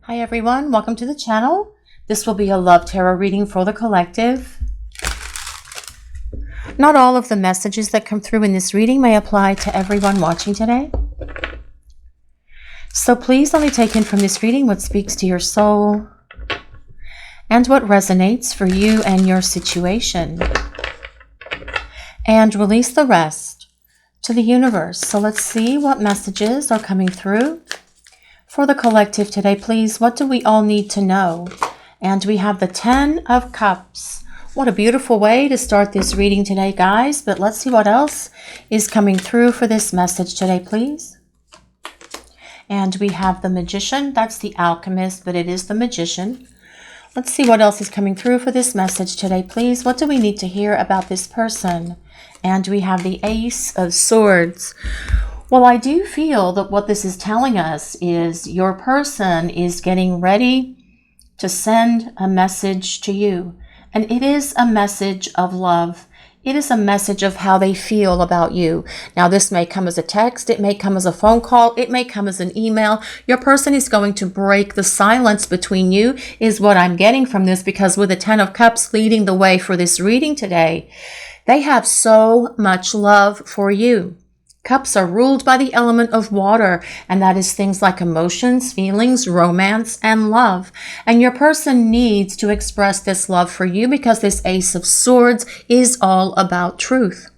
Hi everyone, welcome to the channel. This will be a love tarot reading for the collective. Not all of the messages that come through in this reading may apply to everyone watching today. So please only take in from this reading what speaks to your soul and what resonates for you and your situation. And release the rest to the universe. So let's see what messages are coming through for the collective today, please. What do we all need to know? And we have the 10 of Cups. What a beautiful way to start this reading today, guys. But let's see what else is coming through for this message today, please. And we have the Magician. That's the Alchemist, but it is the Magician. Let's see what else is coming through for this message today, please. What do we need to hear about this person? And we have the Ace of Swords. Well, I do feel that what this is telling us is your person is getting ready to send a message to you. And it is a message of love. It is a message of how they feel about you. Now, this may come as a text. It may come as a phone call. It may come as an email. Your person is going to break the silence between you, is what I'm getting from this, because with the 10 of Cups leading the way for this reading today, they have so much love for you. Cups are ruled by the element of water, and that is things like emotions, feelings, romance, and love. And your person needs to express this love for you because this Ace of Swords is all about truth.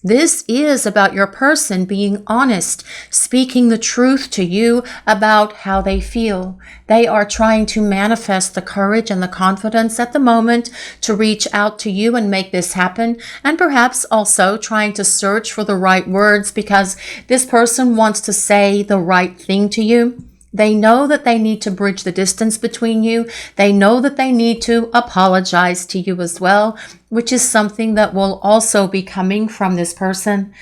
This is about your person being honest, speaking the truth to you about how they feel. They are trying to manifest the courage and the confidence at the moment to reach out to you and make this happen, and perhaps also trying to search for the right words because this person wants to say the right thing to you. They know that they need to bridge the distance between you. They know that they need to apologize to you as well, which is something that will also be coming from this person.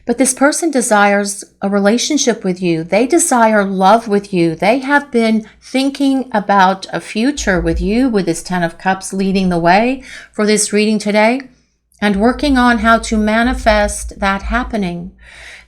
But this person desires a relationship with you. They desire love with you. They have been thinking about a future with you, with this 10 of Cups leading the way for this reading today, and working on how to manifest that happening.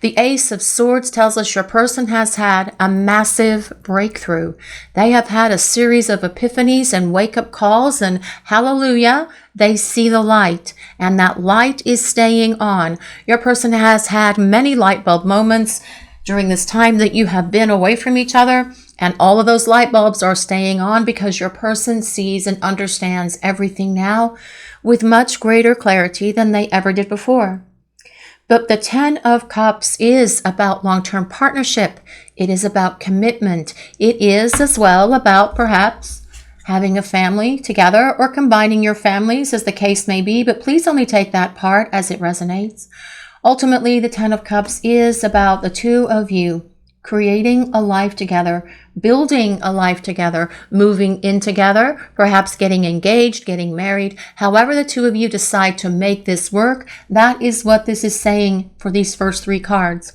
The Ace of Swords tells us your person has had a massive breakthrough. They have had a series of epiphanies and wake-up calls, and hallelujah, they see the light, and that light is staying on. Your person has had many light bulb moments during this time that you have been away from each other, and all of those light bulbs are staying on because your person sees and understands everything now with much greater clarity than they ever did before. But the 10 of Cups is about long-term partnership. It is about commitment. It is as well about perhaps having a family together or combining your families, as the case may be, but please only take that part as it resonates. Ultimately, the 10 of Cups is about the two of you creating a life together, building a life together, moving in together, perhaps getting engaged, getting married. However the two of you decide to make this work, that is what this is saying for these first three cards.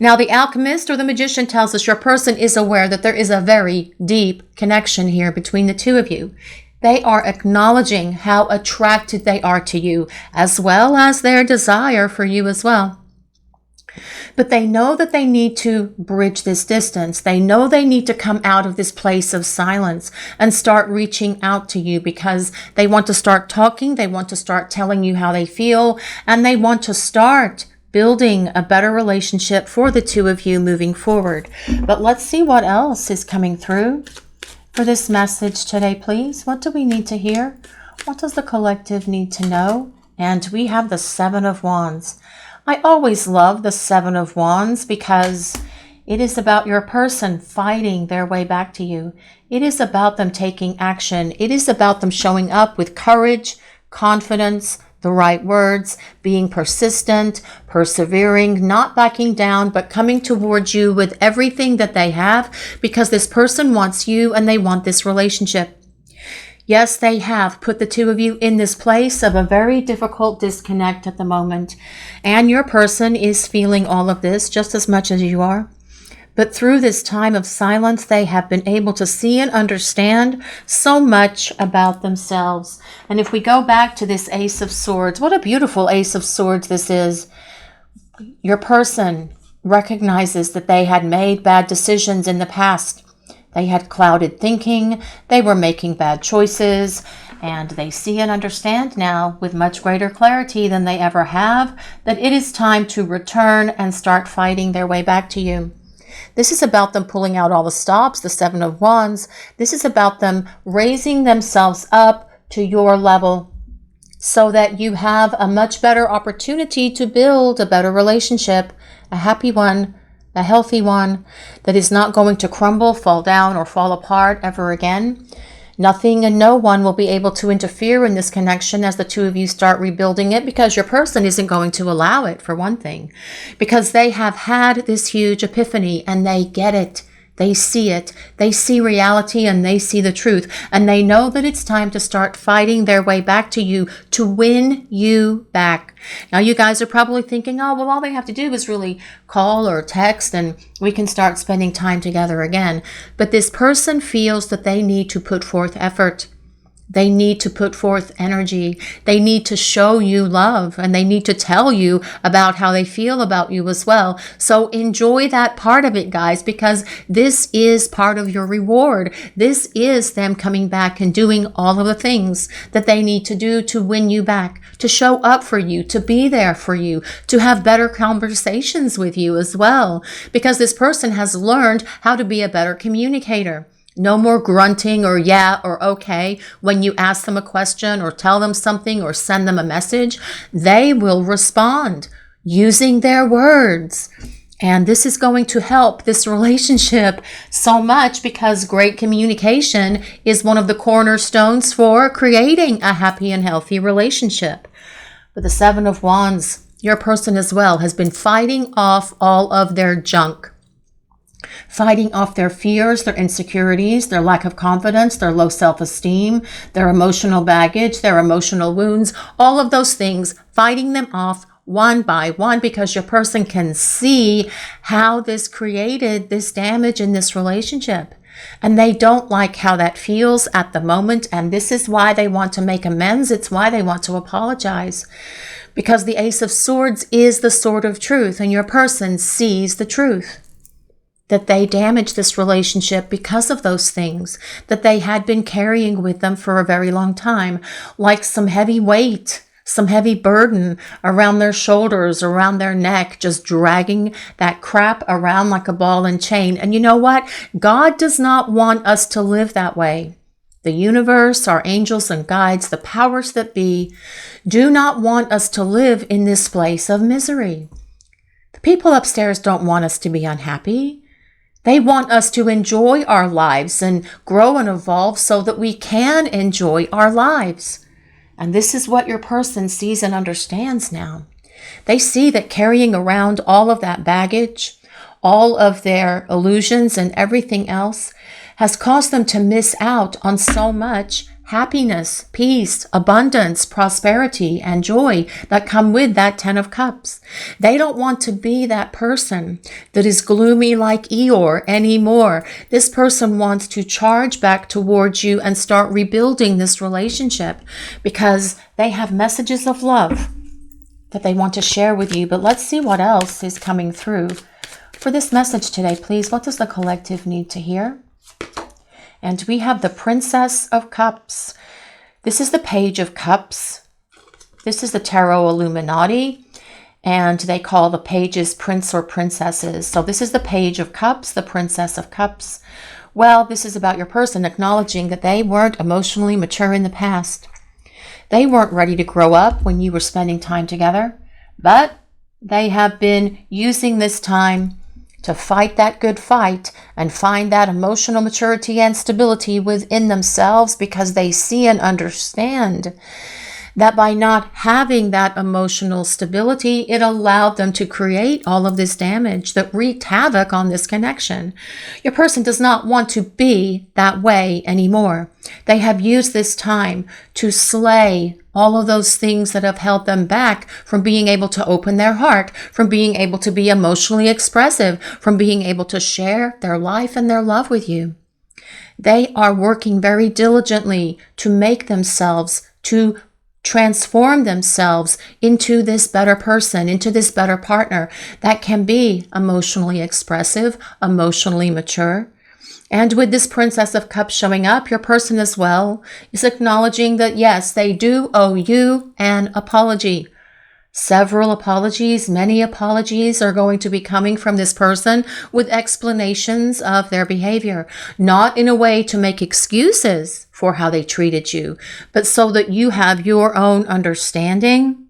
Now, the Alchemist or the Magician tells us your person is aware that there is a very deep connection here between the two of you. They are acknowledging how attracted they are to you, as well as their desire for you as well. But they know that they need to bridge this distance. They know they need to come out of this place of silence and start reaching out to you because they want to start talking. They want to start telling you how they feel, and they want to start building a better relationship for the two of you moving forward. But let's see what else is coming through for this message today, please. What do we need to hear? What does the collective need to know? And we have the 7 of Wands. I always love the 7 of Wands because it is about your person fighting their way back to you. It is about them taking action. It is about them showing up with courage, confidence, the right words, being persistent, persevering, not backing down, but coming towards you with everything that they have because this person wants you and they want this relationship. Yes, they have put the two of you in this place of a very difficult disconnect at the moment. And your person is feeling all of this just as much as you are. But through this time of silence, they have been able to see and understand so much about themselves. And if we go back to this Ace of Swords, what a beautiful Ace of Swords this is. Your person recognizes that they had made bad decisions in the past. They had clouded thinking, they were making bad choices, and they see and understand now with much greater clarity than they ever have that it is time to return and start fighting their way back to you. This is about them pulling out all the stops, the Seven of Wands. This is about them raising themselves up to your level so that you have a much better opportunity to build a better relationship, a happy one, a healthy one that is not going to crumble, fall down, or fall apart ever again. Nothing and no one will be able to interfere in this connection as the two of you start rebuilding it, because your person isn't going to allow it, for one thing, because they have had this huge epiphany and they get it. They see it. They see reality and they see the truth. And they know that it's time to start fighting their way back to you, to win you back. Now, you guys are probably thinking, oh, well, all they have to do is really call or text and we can start spending time together again. But this person feels that they need to put forth effort. They need to put forth energy. They need to show you love, and they need to tell you about how they feel about you as well. So enjoy that part of it, guys, because this is part of your reward. This is them coming back and doing all of the things that they need to do to win you back, to show up for you, to be there for you, to have better conversations with you as well, because this person has learned how to be a better communicator. No more grunting or yeah or okay when you ask them a question or tell them something or send them a message. They will respond using their words. And this is going to help this relationship so much, because great communication is one of the cornerstones for creating a happy and healthy relationship. But the Seven of Wands, your person as well, has been fighting off all of their junk. Fighting off their fears, their insecurities, their lack of confidence, their low self-esteem, their emotional baggage, their emotional wounds, all of those things, fighting them off one by one, because your person can see how this created this damage in this relationship. And they don't like how that feels at the moment. And this is why they want to make amends. It's why they want to apologize. Because the Ace of Swords is the sword of truth, and your person sees the truth. That they damaged this relationship because of those things that they had been carrying with them for a very long time, like some heavy weight, some heavy burden around their shoulders, around their neck, just dragging that crap around like a ball and chain. And you know what? God does not want us to live that way. The universe, our angels and guides, the powers that be, do not want us to live in this place of misery. The people upstairs don't want us to be unhappy. They want us to enjoy our lives and grow and evolve so that we can enjoy our lives. And this is what your person sees and understands now. They see that carrying around all of that baggage, all of their illusions and everything else has caused them to miss out on so much happiness, peace, abundance, prosperity, and joy that come with that Ten of Cups. They don't want to be that person that is gloomy like Eeyore anymore. This person wants to charge back towards you and start rebuilding this relationship, because they have messages of love that they want to share with you. But let's see what else is coming through for this message today, please. What does the collective need to hear? And we have the Princess of Cups. This is the Page of Cups. This is the Tarot Illuminati, and they call the pages prince or princesses. So this is the Page of Cups, the Princess of Cups. Well, this is about your person acknowledging that they weren't emotionally mature in the past. They weren't ready to grow up when you were spending time together, but they have been using this time to fight that good fight and find that emotional maturity and stability within themselves, because they see and understand that by not having that emotional stability, it allowed them to create all of this damage that wreaked havoc on this connection. Your person does not want to be that way anymore. They have used this time to slay all of those things that have held them back from being able to open their heart, from being able to be emotionally expressive, from being able to share their life and their love with you. They are working very diligently to make themselves, to transform themselves into this better person, into this better partner that can be emotionally expressive, emotionally mature. And with this Princess of Cups showing up, your person as well is acknowledging that, yes, they do owe you an apology. Several apologies, many apologies are going to be coming from this person with explanations of their behavior. Not in a way to make excuses for how they treated you, but so that you have your own understanding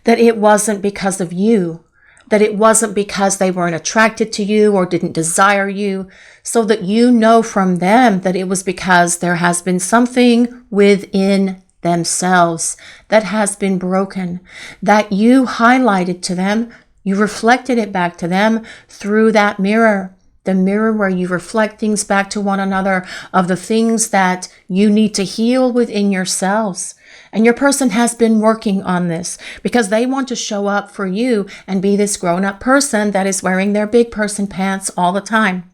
that it wasn't because of you, that it wasn't because they weren't attracted to you or didn't desire you, so that you know from them that it was because there has been something within themselves that has been broken, that you highlighted to them, you reflected it back to them through that mirror, the mirror where you reflect things back to one another of the things that you need to heal within yourselves. And your person has been working on this because they want to show up for you and be this grown-up person that is wearing their big person pants all the time.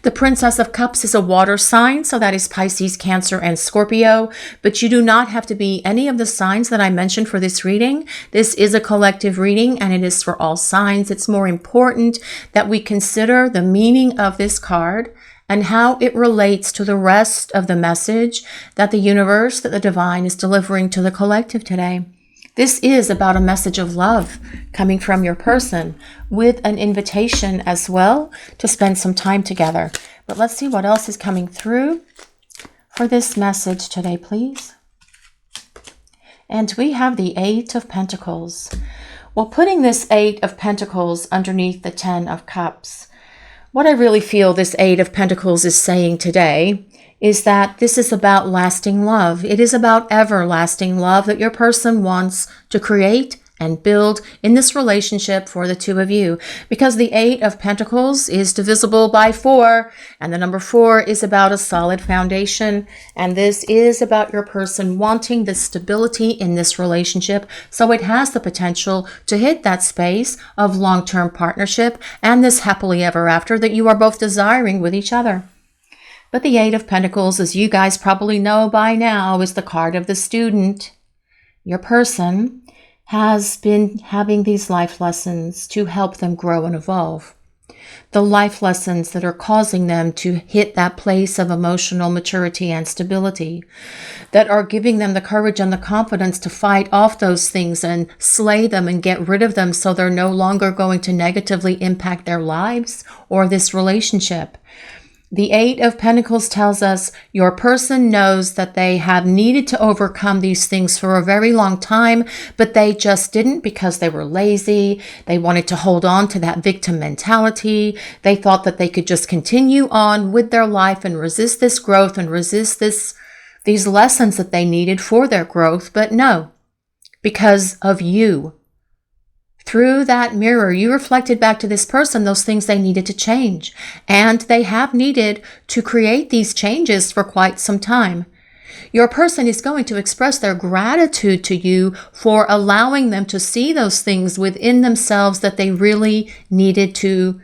The Princess of Cups is a water sign, so that is Pisces, Cancer, and Scorpio, but you do not have to be any of the signs that I mentioned for this reading. This is a collective reading, and it is for all signs. It's more important that we consider the meaning of this card and how it relates to the rest of the message that the universe, that the divine is delivering to the collective today. This is about a message of love coming from your person with an invitation as well to spend some time together. But let's see what else is coming through for this message today, please. And we have the Eight of Pentacles. Well, putting this Eight of Pentacles underneath the Ten of Cups, what I really feel this Eight of Pentacles is saying today is that this is about lasting love. It is about everlasting love that your person wants to create and build in this relationship for the two of you. Because the Eight of Pentacles is divisible by 4, and the number 4 is about a solid foundation. And this is about your person wanting the stability in this relationship, so it has the potential to hit that space of long-term partnership and this happily ever after that you are both desiring with each other. But the Eight of Pentacles, as you guys probably know by now, is the card of the student. Your person has been having these life lessons to help them grow and evolve. The life lessons that are causing them to hit that place of emotional maturity and stability, that are giving them the courage and the confidence to fight off those things and slay them and get rid of them so they're no longer going to negatively impact their lives or this relationship. The Eight of Pentacles tells us your person knows that they have needed to overcome these things for a very long time, but they just didn't because they were lazy. They wanted to hold on to that victim mentality. They thought that they could just continue on with their life and resist this growth and resist these lessons that they needed for their growth. But no, because of you. Through that mirror, you reflected back to this person those things they needed to change. And they have needed to create these changes for quite some time. Your person is going to express their gratitude to you for allowing them to see those things within themselves that they really needed to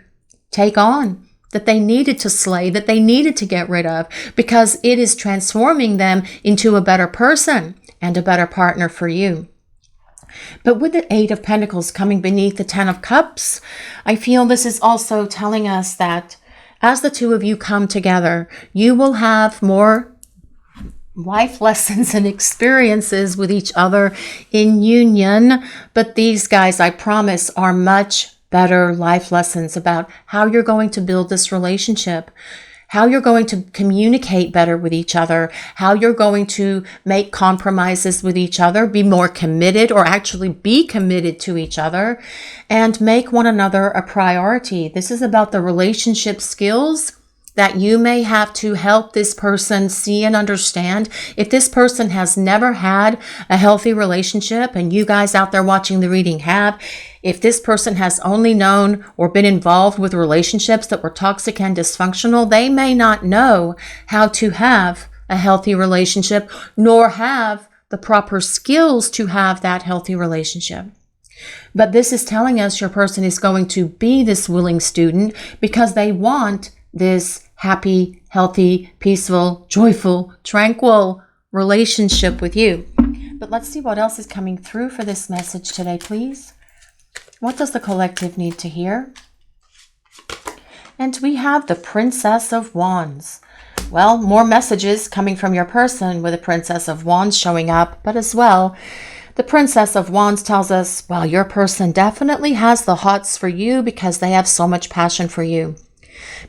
take on, that they needed to slay, that they needed to get rid of, because it is transforming them into a better person and a better partner for you. But with the Eight of Pentacles coming beneath the Ten of Cups, I feel this is also telling us that as the two of you come together, you will have more life lessons and experiences with each other in union. But these guys, I promise, are much better life lessons about how you're going to build this relationship, how you're going to communicate better with each other, how you're going to make compromises with each other, be more committed or actually be committed to each other, and make one another a priority. This is about the relationship skills that you may have to help this person see and understand. If this person has never had a healthy relationship, and you guys out there watching the reading have, if this person has only known or been involved with relationships that were toxic and dysfunctional, they may not know how to have a healthy relationship, nor have the proper skills to have that healthy relationship. But this is telling us your person is going to be this willing student because they want this happy, healthy, peaceful, joyful, tranquil relationship with you. But let's see what else is coming through for this message today, please. What does the collective need to hear? And we have the Princess of Wands. Well, more messages coming from your person with the Princess of Wands showing up, but as well, the Princess of Wands tells us, well, your person definitely has the hots for you because they have so much passion for you.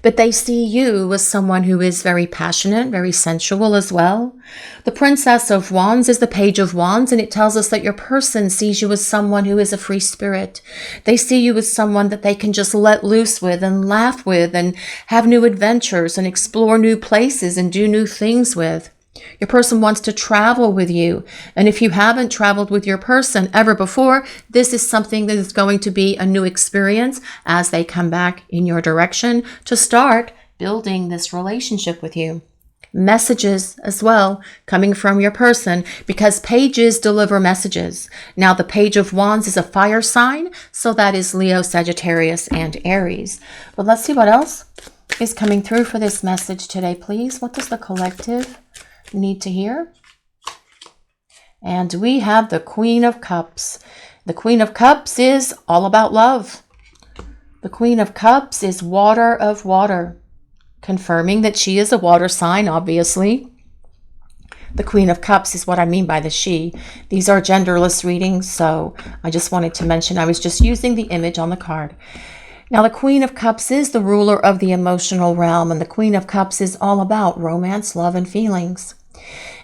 But they see you as someone who is very passionate, very sensual as well. The Princess of Wands is the Page of Wands, and it tells us that your person sees you as someone who is a free spirit. They see you as someone that they can just let loose with and laugh with and have new adventures and explore new places and do new things with. Your person wants to travel with you. And if you haven't traveled with your person ever before, this is something that is going to be a new experience as they come back in your direction to start building this relationship with you. Messages as well coming from your person because pages deliver messages. Now the Page of Wands is a fire sign, so that is Leo, Sagittarius, and Aries. But let's see what else is coming through for this message today, please. What does the collective need to hear? And we have the Queen of Cups. The Queen of Cups is all about love. The Queen of Cups is water of water, confirming that she is a water sign, obviously. The Queen of Cups is what I mean by the she. These are genderless readings, so I just wanted to mention I was just using the image on the card. Now, the Queen of Cups is the ruler of the emotional realm, and the Queen of Cups is all about romance, love, and feelings.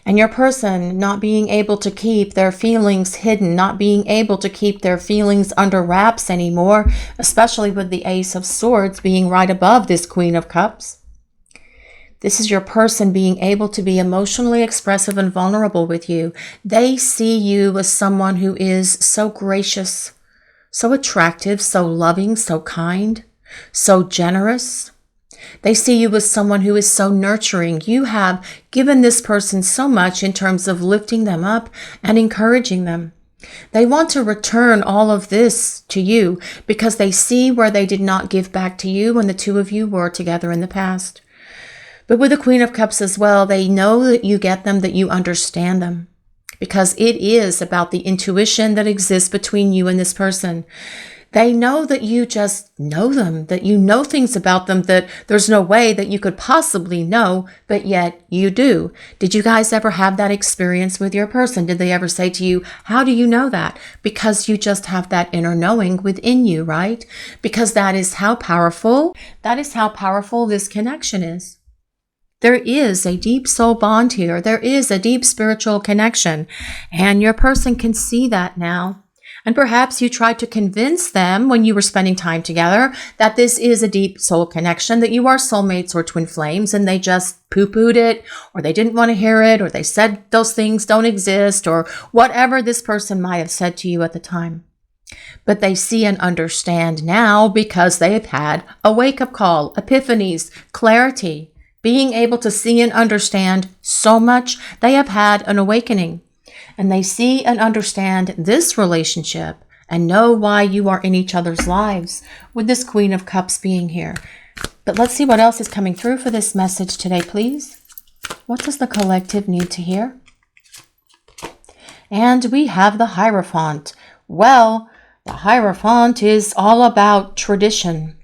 And your person not being able to keep their feelings hidden, not being able to keep their feelings under wraps anymore, especially with the Ace of Swords being right above this Queen of Cups. This is your person being able to be emotionally expressive and vulnerable with you. They see you as someone who is so gracious, so attractive, so loving, so kind, so generous. They see you as someone who is so nurturing. You have given this person so much in terms of lifting them up and encouraging them. They want to return all of this to you because they see where they did not give back to you when the two of you were together in the past. But with the Queen of Cups as well, they know that you get them, that you understand them. Because it is about the intuition that exists between you and this person. They know that you just know them, that you know things about them that there's no way that you could possibly know, but yet you do. Did you guys ever have that experience with your person? Did they ever say to you, how do you know that? Because you just have that inner knowing within you, right? Because that is how powerful this connection is. There is a deep soul bond here. There is a deep spiritual connection, and your person can see that now. And perhaps you tried to convince them when you were spending time together that this is a deep soul connection, that you are soulmates or twin flames, and they just poo-pooed it, or they didn't want to hear it, or they said those things don't exist, or whatever this person might have said to you at the time. But they see and understand now because they have had a wake-up call, epiphanies, clarity. Being able to see and understand so much, they have had an awakening. And they see and understand this relationship and know why you are in each other's lives with this Queen of Cups being here. But let's see what else is coming through for this message today, please. What does the collective need to hear? And we have the Hierophant. Well, the Hierophant is all about tradition.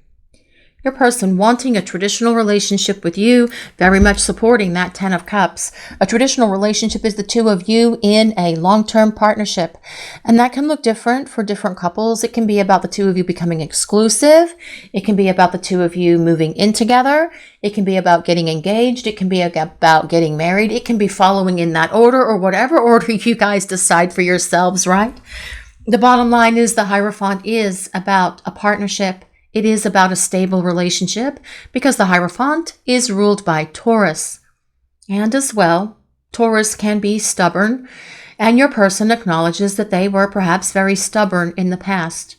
Your person wanting a traditional relationship with you, very much supporting that 10 of Cups. A traditional relationship is the two of you in a long-term partnership. And that can look different for different couples. It can be about the two of you becoming exclusive. It can be about the two of you moving in together. It can be about getting engaged. It can be about getting married. It can be following in that order or whatever order you guys decide for yourselves, right? The bottom line is the Hierophant is about a partnership. It is about a stable relationship because the Hierophant is ruled by Taurus. And as well, Taurus can be stubborn, and your person acknowledges that they were perhaps very stubborn in the past.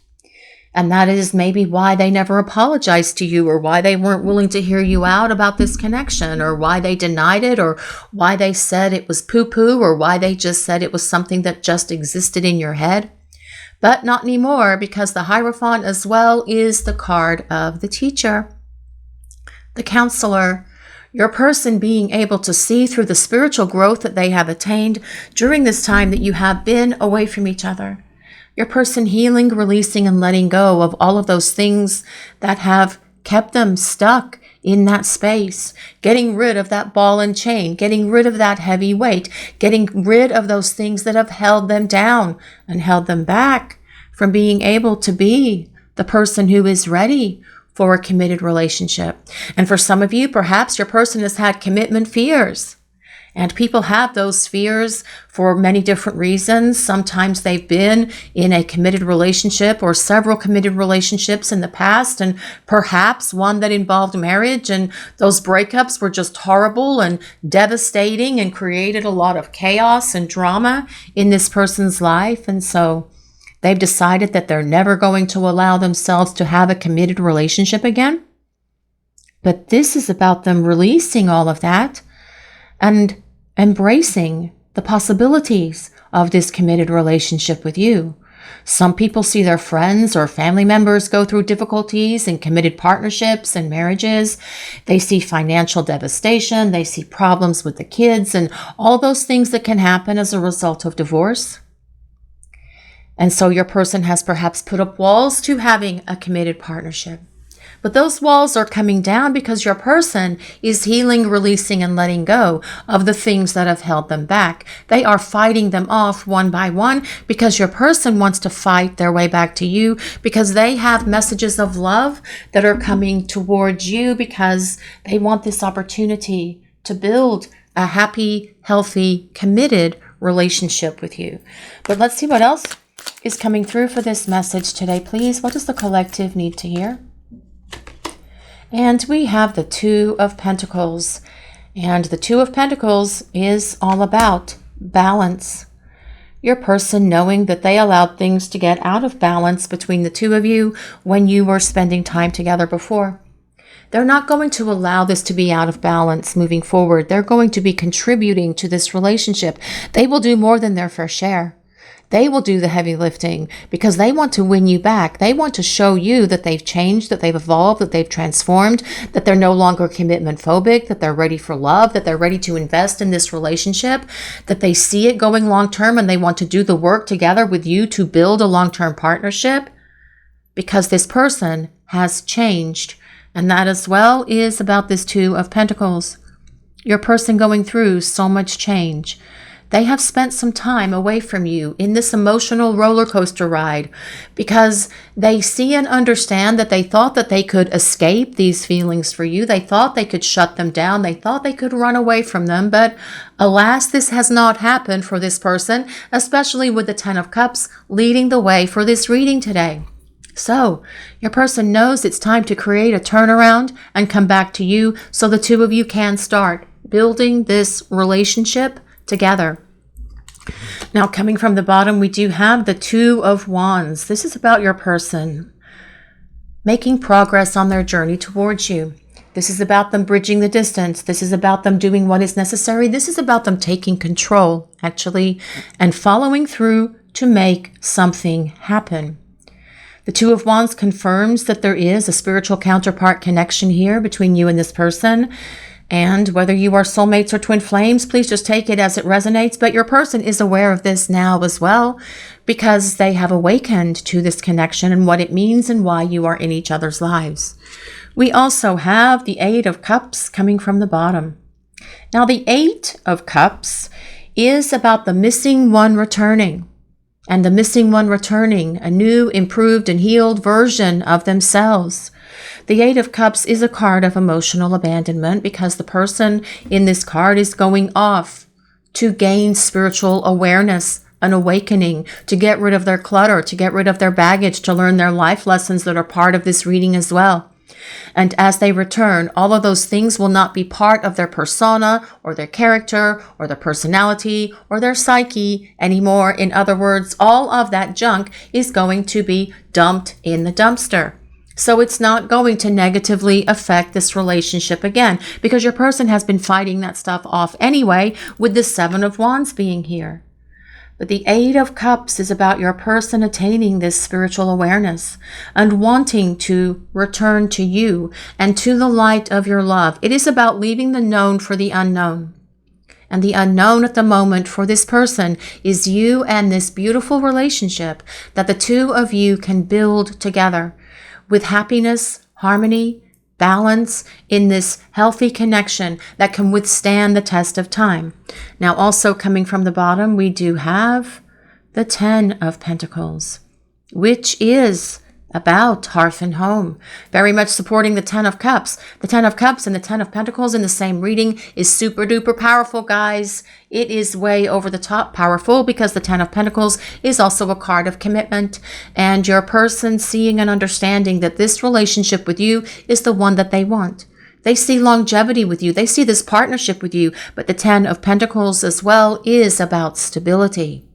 And that is maybe why they never apologized to you, or why they weren't willing to hear you out about this connection, or why they denied it, or why they said it was poo-poo, or why they just said it was something that just existed in your head. But not anymore, because the Hierophant as well is the card of the teacher, the counselor, your person being able to see through the spiritual growth that they have attained during this time that you have been away from each other. Your person healing, releasing, and letting go of all of those things that have kept them stuck in that space, getting rid of that ball and chain, getting rid of that heavy weight, getting rid of those things that have held them down and held them back from being able to be the person who is ready for a committed relationship. And for some of you, perhaps your person has had commitment fears. And people have those fears for many different reasons. Sometimes they've been in a committed relationship or several committed relationships in the past, and perhaps one that involved marriage, and those breakups were just horrible and devastating and created a lot of chaos and drama in this person's life. And so they've decided that they're never going to allow themselves to have a committed relationship again. But this is about them releasing all of that and embracing the possibilities of this committed relationship with you. Some people see their friends or family members go through difficulties in committed partnerships and marriages. They see financial devastation. They see problems with the kids and all those things that can happen as a result of divorce. And so your person has perhaps put up walls to having a committed partnership. But those walls are coming down because your person is healing, releasing, and letting go of the things that have held them back. They are fighting them off one by one because your person wants to fight their way back to you, because they have messages of love that are coming towards you, because they want this opportunity to build a happy, healthy, committed relationship with you. But let's see what else is coming through for this message today, please. What does the collective need to hear? And we have the Two of Pentacles. And the Two of Pentacles is all about balance. Your person knowing that they allowed things to get out of balance between the two of you when you were spending time together before. They're not going to allow this to be out of balance moving forward. They're going to be contributing to this relationship. They will do more than their fair share. They will do the heavy lifting because they want to win you back. They want to show you that they've changed, that they've evolved, that they've transformed, that they're no longer commitment phobic, that they're ready for love, that they're ready to invest in this relationship, that they see it going long term and they want to do the work together with you to build a long-term partnership, because this person has changed. And that as well is about this Two of Pentacles. Your person going through so much change. They have spent some time away from you in this emotional roller coaster ride because they see and understand that they thought that they could escape these feelings for you. They thought they could shut them down. They thought they could run away from them. But alas, this has not happened for this person, especially with the Ten of Cups leading the way for this reading today. So your person knows it's time to create a turnaround and come back to you so the two of you can start building this relationship together. Now, coming from the bottom, we do have the Two of Wands. This is about your person making progress on their journey towards you. This is about them bridging the distance. This is about them doing what is necessary. This is about them taking control, actually, and following through to make something happen. The Two of Wands confirms that there is a spiritual counterpart connection here between you and this person. And whether you are soulmates or twin flames, please just take it as it resonates. But your person is aware of this now as well, because they have awakened to this connection and what it means and why you are in each other's lives. We also have the Eight of Cups coming from the bottom. Now, the Eight of Cups is about the missing one returning. And the missing one returning, a new, improved, and healed version of themselves. The Eight of Cups is a card of emotional abandonment because the person in this card is going off to gain spiritual awareness, an awakening, to get rid of their clutter, to get rid of their baggage, to learn their life lessons that are part of this reading as well. And as they return, all of those things will not be part of their persona or their character or their personality or their psyche anymore. In other words, all of that junk is going to be dumped in the dumpster. So it's not going to negatively affect this relationship again, because your person has been fighting that stuff off anyway with the Seven of Wands being here. But the Eight of Cups is about your person attaining this spiritual awareness and wanting to return to you and to the light of your love. It is about leaving the known for the unknown. And the unknown at the moment for this person is you and this beautiful relationship that the two of you can build together with happiness, harmony, balance in this healthy connection that can withstand the test of time. Now, also coming from the bottom, we do have the 10 of Pentacles, which is about hearth and home, very much supporting the 10 of Cups. The 10 of Cups and the 10 of Pentacles in the same reading is super duper powerful, guys. It is way over the top powerful because the 10 of Pentacles is also a card of commitment, and your person seeing and understanding that this relationship with you is the one that they want. They see longevity with you. They see this partnership with you, but the 10 of Pentacles as well is about stability.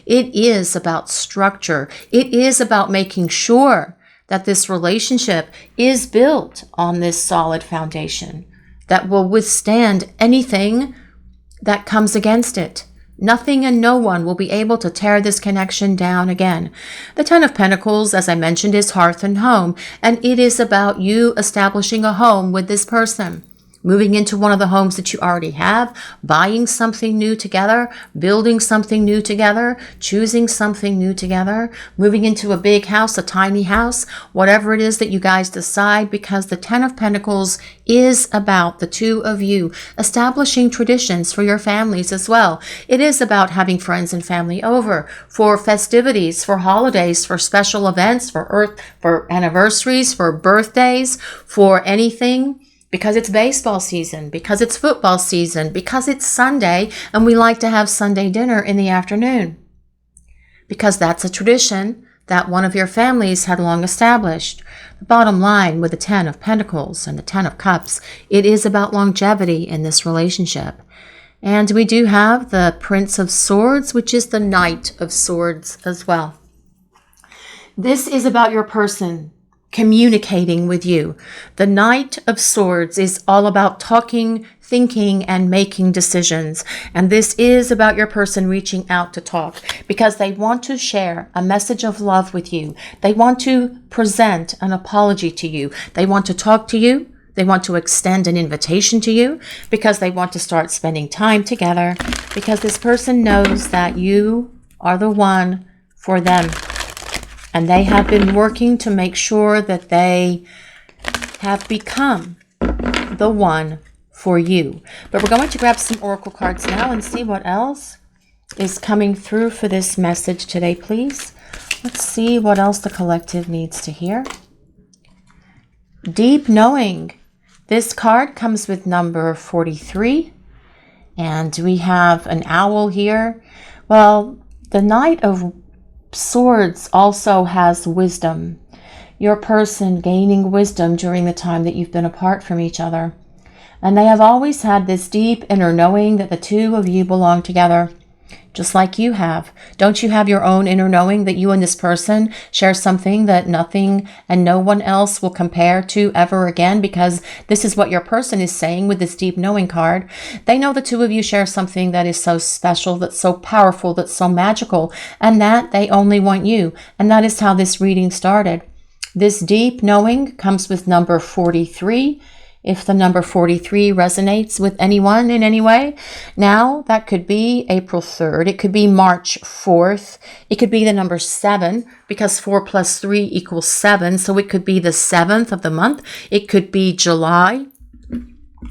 It is about structure. It is about making sure that this relationship is built on this solid foundation that will withstand anything that comes against it. Nothing and no one will be able to tear this connection down again. The 10 of Pentacles, as I mentioned, is hearth and home, and it is about you establishing a home with this person. Moving into one of the homes that you already have, buying something new together, building something new together, choosing something new together, moving into a big house, a tiny house, whatever it is that you guys decide, because the 10 of Pentacles is about the two of you establishing traditions for your families as well. It is about having friends and family over for festivities, for holidays, for special events, for anniversaries, for birthdays, for anything. Because it's baseball season, because it's football season, because it's Sunday, and we like to have Sunday dinner in the afternoon. Because that's a tradition that one of your families had long established. The bottom line with the 10 of Pentacles and the 10 of Cups, it is about longevity in this relationship. And we do have the Prince of Swords, which is the Knight of Swords as well. This is about your person communicating with you. The Knight of Swords is all about talking, thinking, and making decisions. And this is about your person reaching out to talk because they want to share a message of love with you. They want to present an apology to you. They want to talk to you. They want to extend an invitation to you because they want to start spending time together, because this person knows that you are the one for them. And they have been working to make sure that they have become the one for you. But we're going to grab some oracle cards now and see what else is coming through for this message today, please. Let's see what else the collective needs to hear. Deep knowing. This card comes with number 43. And we have an owl here. Well, the Knight of Swords also has wisdom. Your person gaining wisdom during the time that you've been apart from each other. And they have always had this deep inner knowing that the two of you belong together, just like you have. Don't you have your own inner knowing that you and this person share something that nothing and no one else will compare to ever again? Because this is what your person is saying with this deep knowing card. They know the two of you share something that is so special, that's so powerful, that's so magical, and that they only want you. And that is how this reading started. This deep knowing comes with number 43. If the number 43 resonates with anyone in any way, now that could be April 3rd. It could be March 4th. It could be the number 7 because 4 plus 3 equals 7. So it could be the 7th of the month. It could be July.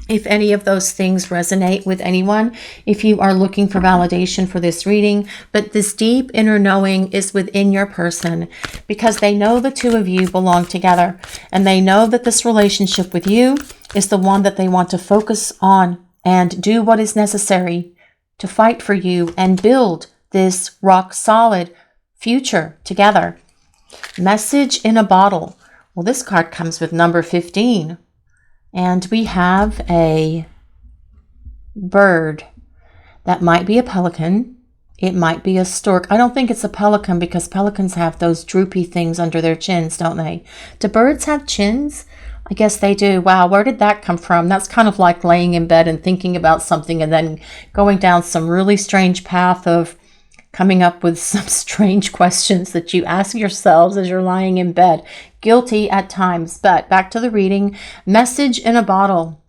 If any of those things resonate with anyone, if you are looking for validation for this reading, but this deep inner knowing is within your person because they know the two of you belong together, and they know that this relationship with you is the one that they want to focus on and do what is necessary to fight for you and build this rock solid future together. Message in a bottle. Well, this card comes with number 15. And we have a bird. That might be a pelican. It might be a stork. I don't think it's a pelican because pelicans have those droopy things under their chins, don't they? Do birds have chins? I guess they do. Wow, where did that come from? That's kind of like laying in bed and thinking about something and then going down some really strange path of coming up with some strange questions that you ask yourselves as you're lying in bed. Guilty at times, but back to the reading. Message in a bottle.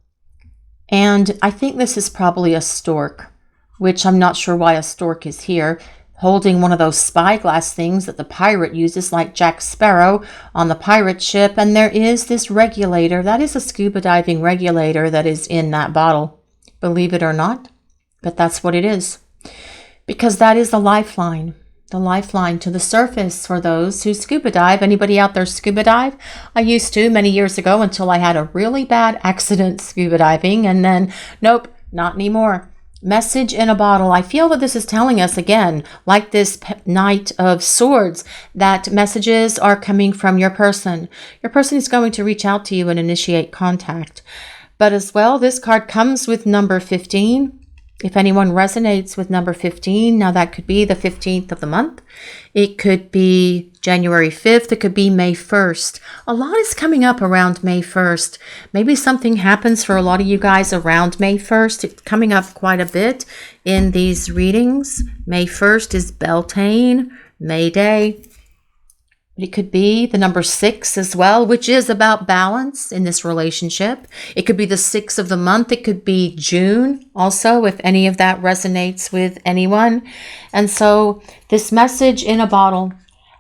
And I think this is probably a stork, which I'm not sure why a stork is here. holding one of those spyglass things that the pirate uses, like Jack Sparrow on the pirate ship. And there is this regulator. That is a scuba diving regulator that is in that bottle. Believe it or not, but that's what it is. Because that is the lifeline to the surface for those who scuba dive. Anybody out there scuba dive? I used to many years ago until I had a really bad accident scuba diving, and then nope, not anymore. Message in a bottle. I feel that this is telling us again, like this Knight of Swords, that messages are coming from your person. Your person is going to reach out to you and initiate contact. But as well, this card comes with number 15. If anyone resonates with number 15, now that could be the 15th of the month. It could be January 5th. It could be May 1st. A lot is coming up around May 1st. Maybe something happens for a lot of you guys around May 1st. It's coming up quite a bit in these readings. May 1st is Beltane, May Day. It could be the number 6 as well, which is about balance in this relationship. It could be the 6th of the month. It could be June also, if any of that resonates with anyone. And so this message in a bottle,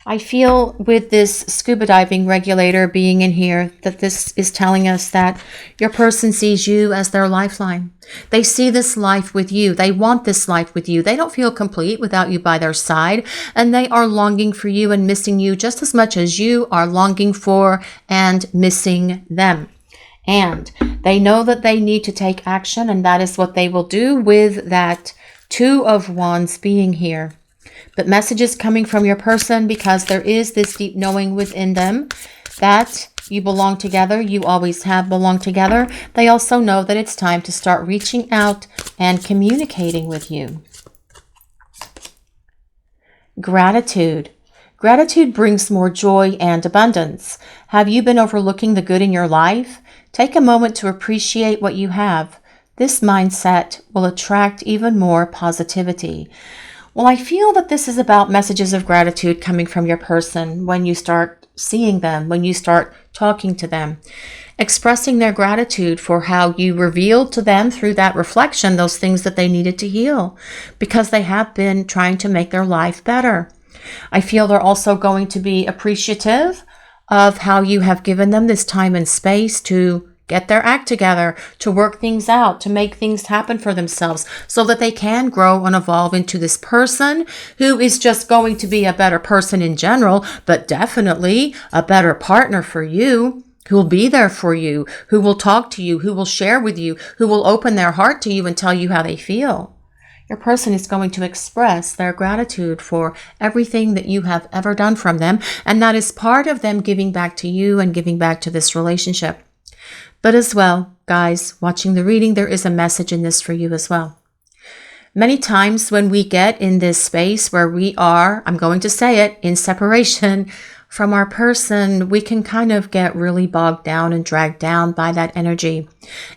I feel with this scuba diving regulator being in here, that this is telling us that your person sees you as their lifeline. They see this life with you. They want this life with you. They don't feel complete without you by their side. And they are longing for you and missing you just as much as you are longing for and missing them. And they know that they need to take action, and that is what they will do with that Two of Wands being here. But messages coming from your person, because there is this deep knowing within them that you belong together. You always have belonged together. They also know that it's time to start reaching out and communicating with you. Gratitude. Gratitude brings more joy and abundance. Have you been overlooking the good in your life? Take a moment to appreciate what you have. This mindset will attract even more positivity. Well, I feel that this is about messages of gratitude coming from your person when you start seeing them, when you start talking to them, expressing their gratitude for how you revealed to them through that reflection those things that they needed to heal, because they have been trying to make their life better. I feel they're also going to be appreciative of how you have given them this time and space to get their act together, to work things out, to make things happen for themselves so that they can grow and evolve into this person who is just going to be a better person in general, but definitely a better partner for you, who will be there for you, who will talk to you, who will share with you, who will open their heart to you and tell you how they feel. Your person is going to express their gratitude for everything that you have ever done from them, and that is part of them giving back to you and giving back to this relationship. But as well, guys, watching the reading, there is a message in this for you as well. Many times when we get in this space where we are, I'm going to say it, in separation from our person, we can kind of get really bogged down and dragged down by that energy.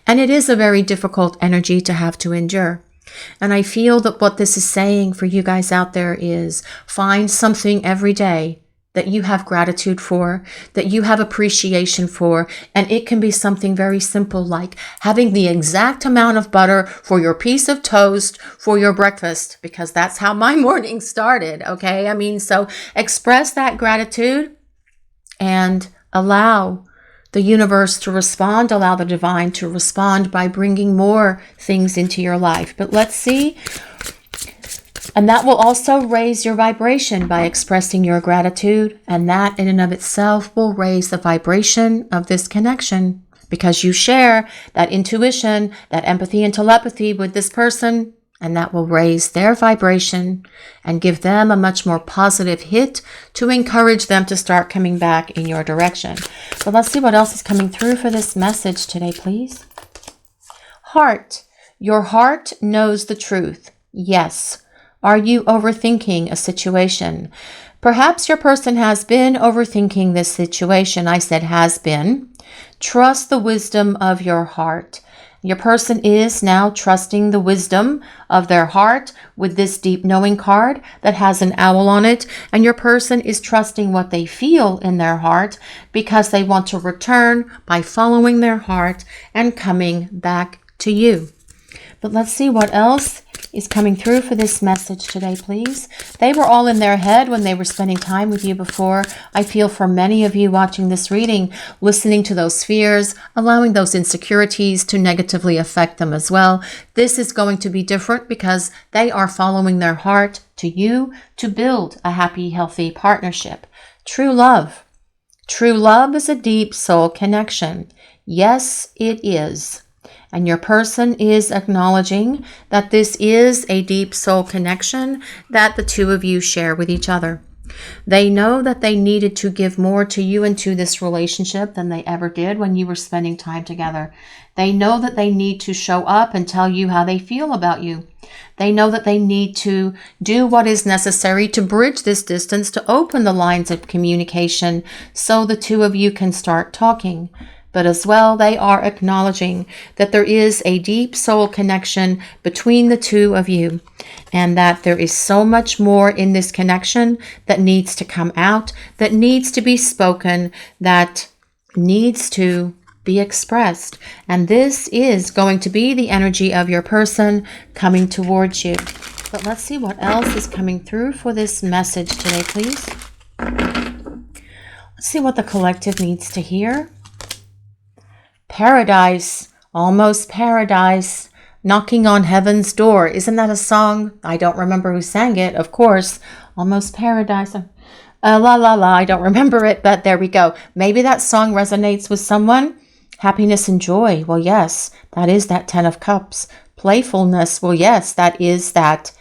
And it is a very difficult energy to have to endure. And I feel that what this is saying for you guys out there is find something every day that you have gratitude for, that you have appreciation for. And it can be something very simple, like having the exact amount of butter for your piece of toast for your breakfast, because that's how my morning started. Okay. I mean, so express that gratitude and allow the universe to respond, allow the divine to respond by bringing more things into your life. But let's see. And that will also raise your vibration by expressing your gratitude. And that in and of itself will raise the vibration of this connection, because you share that intuition, that empathy and telepathy with this person. And that will raise their vibration and give them a much more positive hit to encourage them to start coming back in your direction. But let's see what else is coming through for this message today, please. Heart. Your heart knows the truth. Yes. Are you overthinking a situation? Perhaps your person has been overthinking this situation. I said has been. Trust the wisdom of your heart. Your person is now trusting the wisdom of their heart with this deep knowing card that has an owl on it. And your person is trusting what they feel in their heart because they want to return by following their heart and coming back to you. But let's see what else is coming through for this message today, please? They were all in their head when they were spending time with you before. I feel for many of you watching this reading, listening to those fears, allowing those insecurities to negatively affect them as well. This is going to be different because they are following their heart to you to build a happy, healthy partnership. True love. True love is a deep soul connection. Yes, it is. And your person is acknowledging that this is a deep soul connection that the two of you share with each other. They know that they needed to give more to you and to this relationship than they ever did when you were spending time together. They know that they need to show up and tell you how they feel about you. They know that they need to do what is necessary to bridge this distance, to open the lines of communication so the two of you can start talking. But as well, they are acknowledging that there is a deep soul connection between the two of you and that there is so much more in this connection that needs to come out, that needs to be spoken, that needs to be expressed. And this is going to be the energy of your person coming towards you. But let's see what else is coming through for this message today, please. Let's see what the collective needs to hear. Paradise, almost paradise, knocking on heaven's door. Isn't that a song? I don't remember who sang it, of course. Almost paradise. La la la, I don't remember it, but there we go. Maybe that song resonates with someone. Happiness and joy. Well, yes, that is that 10 of Cups. Playfulness. Well, yes, that is that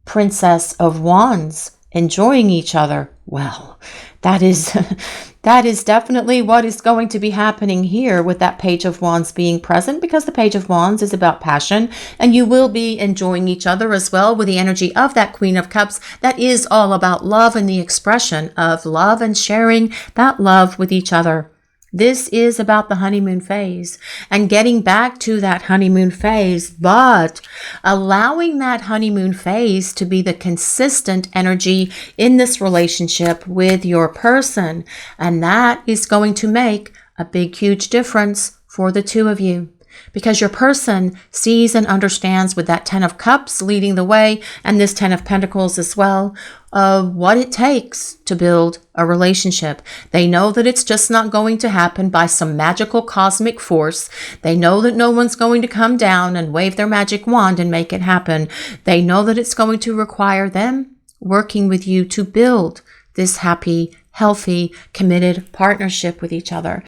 Princess of Wands. Enjoying each other. Well, that is definitely what is going to be happening here with that Page of Wands being present, because the Page of Wands is about passion, and you will be enjoying each other as well with the energy of that Queen of Cups. That is all about love and the expression of love and sharing that love with each other. This is about the honeymoon phase and getting back to that honeymoon phase, but allowing that honeymoon phase to be the consistent energy in this relationship with your person. And that is going to make a big, huge difference for the two of you. Because your person sees and understands with that 10 of Cups leading the way and this 10 of Pentacles as well, what it takes to build a relationship. They know that it's just not going to happen by some magical cosmic force. They know that no one's going to come down and wave their magic wand and make it happen. They know that it's going to require them working with you to build this happy, healthy, committed partnership with each other.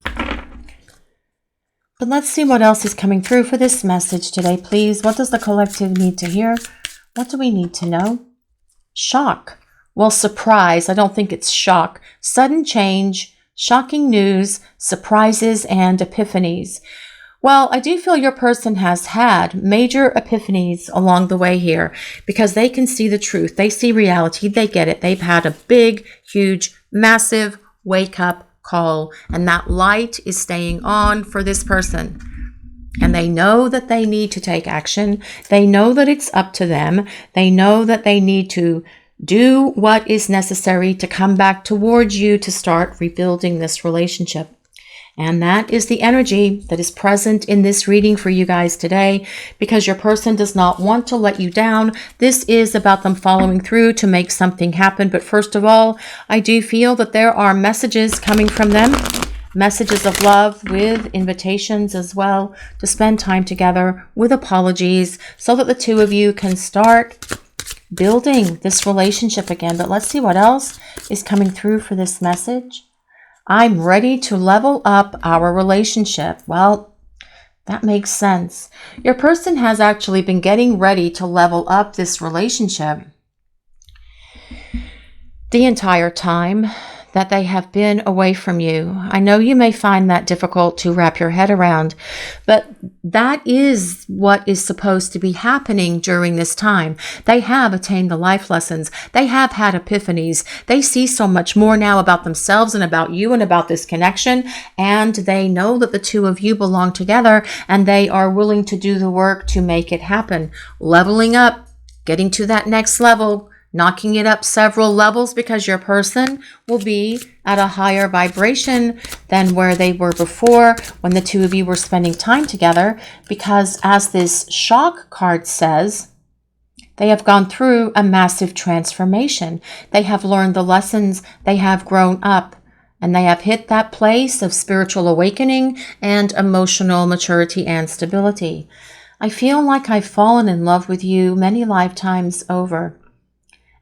But let's see what else is coming through for this message today, please. What does the collective need to hear? What do we need to know? Shock. Well, surprise. I don't think it's shock. Sudden change, shocking news, surprises, and epiphanies. Well, I do feel your person has had major epiphanies along the way here because they can see the truth. They see reality. They get it. They've had a big, huge, massive wake-up call, and that light is staying on for this person. And they know that they need to take action. They know that it's up to them. They know that they need to do what is necessary to come back towards you to start rebuilding this relationship. And that is the energy that is present in this reading for you guys today, because your person does not want to let you down. This is about them following through to make something happen. But first of all, I do feel that there are messages coming from them, messages of love with invitations as well to spend time together with apologies so that the two of you can start building this relationship again. But let's see what else is coming through for this message. I'm ready to level up our relationship. Well, that makes sense. Your person has actually been getting ready to level up this relationship the entire time that they have been away from you. I know you may find that difficult to wrap your head around, but that is what is supposed to be happening during this time. They have attained the life lessons. They have had epiphanies. They see so much more now about themselves and about you and about this connection, and they know that the two of you belong together, and they are willing to do the work to make it happen. Leveling up, getting to that next level, knocking it up several levels, because your person will be at a higher vibration than where they were before when the two of you were spending time together. Because as this shock card says, They have gone through a massive transformation. They have learned the lessons. They have grown up. And they have hit that place of spiritual awakening and emotional maturity and stability. I feel like I've fallen in love with you many lifetimes over.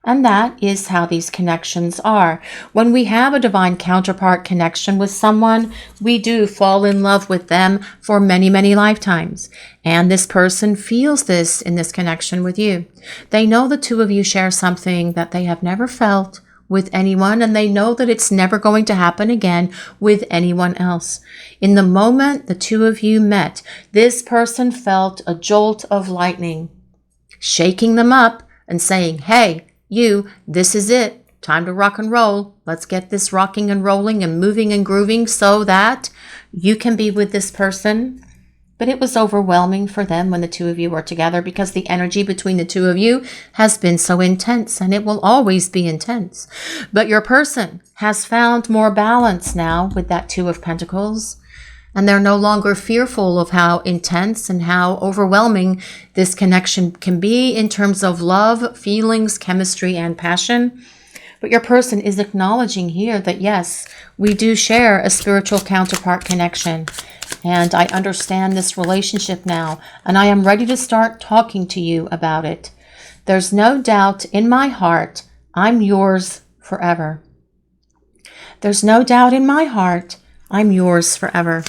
And that is how these connections are. When we have a divine counterpart connection with someone, we do fall in love with them for many, many lifetimes. And this person feels this in this connection with you. They know the two of you share something that they have never felt with anyone, and they know that it's never going to happen again with anyone else. In the moment the two of you met, this person felt a jolt of lightning, shaking them up and saying, hey, you, this is it. Time to rock and roll. Let's get this rocking and rolling and moving and grooving so that you can be with this person. But it was overwhelming for them when the two of you were together because the energy between the two of you has been so intense, and it will always be intense. But your person has found more balance now with that Two of Pentacles. And they're no longer fearful of how intense and how overwhelming this connection can be in terms of love, feelings, chemistry, and passion. But your person is acknowledging here that, yes, we do share a spiritual counterpart connection. And I understand this relationship now, and I am ready to start talking to you about it. There's no doubt in my heart I'm yours forever. There's no doubt in my heart I'm yours forever.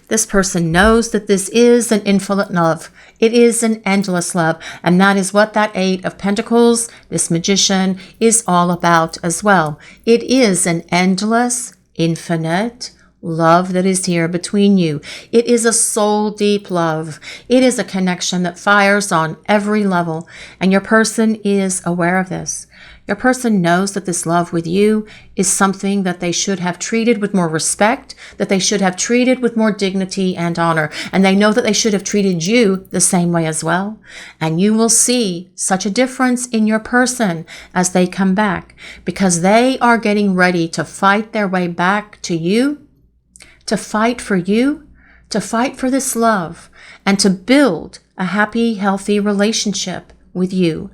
This person knows that this is an infinite love. It is an endless love. And that is what that Eight of Pentacles, this magician, is all about as well. It is an endless, infinite love that is here between you. It is a soul deep love. It is a connection that fires on every level. And your person is aware of this. Your person knows that this love with you is something that they should have treated with more respect, that they should have treated with more dignity and honor. And they know that they should have treated you the same way as well. And you will see such a difference in your person as they come back, because they are getting ready to fight their way back to you, to fight for you, to fight for this love, and to build a happy, healthy relationship with you.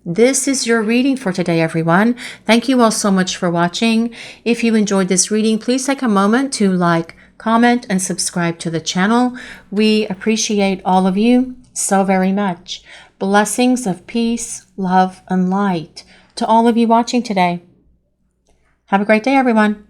This is your reading for today, everyone. Thank you all so much for watching. If you enjoyed this reading, please take a moment to like, comment, and subscribe to the channel. We appreciate all of you so very much. Blessings of peace, love, and light to all of you watching today. Have a great day, everyone.